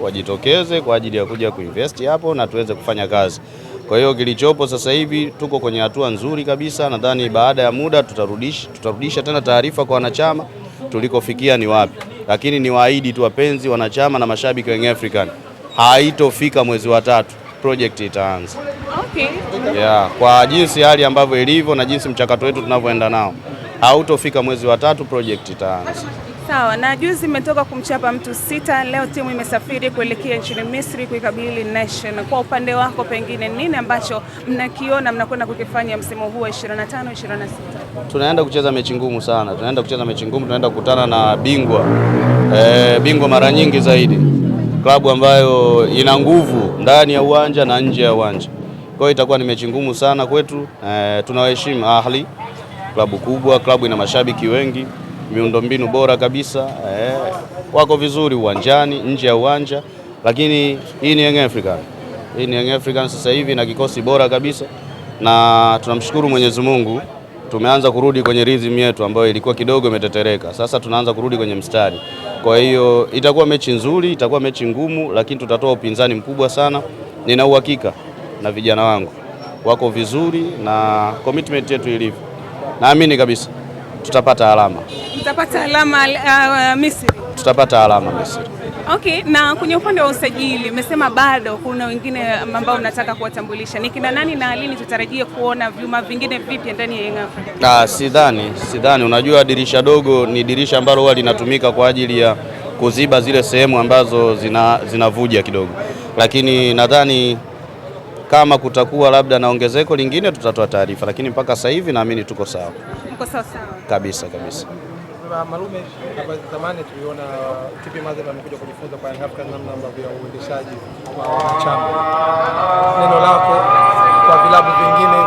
Wajitokeze kwa ajili ya kuja kuinvest hapo na tuweze kufanya kazi. Kwa hiyo kilichopo sasa hivi tuko kwenye hatua nzuri kabisa. Nadhani baada ya muda tutarudisha tena taarifa kwa wanachama tulikofikia ni wapi, lakini ni waahidi tu wapenzi, wanachama na mashabiki wa Young African, haitofika mwezi wa 3 project itaanza. Okay. Yeah, kwa jinsi hali ambavyo ilivyo na jinsi mchakato wetu tunavyoenda nao, hautofika mwezi wa 3 project itaanza. Sawa, na juzi mmetoka kumchapa mtu 6, leo timu imesafiri kuelekea nchini Misri kuikabili Nation. Kwa upande wako pengine nini ambacho mnakiona mnakwenda kukifanya msimu huu wa 25 26? Tunaenda kucheza mechi ngumu sana. Tunaenda kukutana na bingwa. Bingwa mara nyingi zaidi. Klabu ambayo ina nguvu ndani ya uwanja na nje ya uwanja. Kwa hiyo itakuwa ni mechi ngumu sana kwetu. Tunawaheshimu Ahli, klabu kubwa, klabu ina mashabiki wengi, miundombinu bora kabisa, wako vizuri uwanjani, nje ya uwanja, lakini hii ni Young African. Hii ni Young African sasa hivi na kikosi bora kabisa, na tunamshukuru Mwenyezi Mungu tumeanza kurudi kwenye rhythm yetu ambayo ilikuwa kidogo imetetereka. Sasa tunaanza kurudi kwenye mstari. Kwa hiyo itakuwa mechi nzuri, itakuwa mechi ngumu, lakini tutatoa upinzani mkubwa sana. Nina uhakika na vijana wangu wako vizuri na commitment yetu ilivyo, naamini kabisa tutapata alama. Mtapata alama Misri? Tutapata alama Misri. Okay, na kwenye upande wa usajili umesema bado kuna wengine ambao mnataka kuwatambulisha. Ni kina nani na lini tutarajie kuona vyuma vingine vipya ndani ya Young Africa? Sidhani. Unajua dirisha dogo ni dirisha ambalo huwa linatumika kwa ajili ya kuziba zile sehemu ambazo zinavuja kidogo. Lakini nadhani kama kutakuwa labda na ongezeko lingine tutatoa taarifa, lakini mpaka sasa hivi naamini tuko sawa. Mko sawa kabisa. Malume, hapa zamani tuliona TP Mazembe amekuja kujifunza kwa Young African namna ambavyo uendeshaji wa wanachama. Neno lako kwa vilabu vingine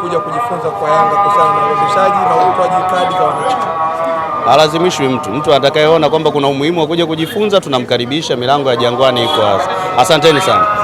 kuja kujifunza kwa Yanga kuhusiana na uendeshaji na utoaji kadi kwa wanachama? Halazimishwi mtu atakayeona kwamba kuna umuhimu wa kuja kujifunza, tunamkaribisha, milango ya Jangwani iko wazi. Asanteni sana.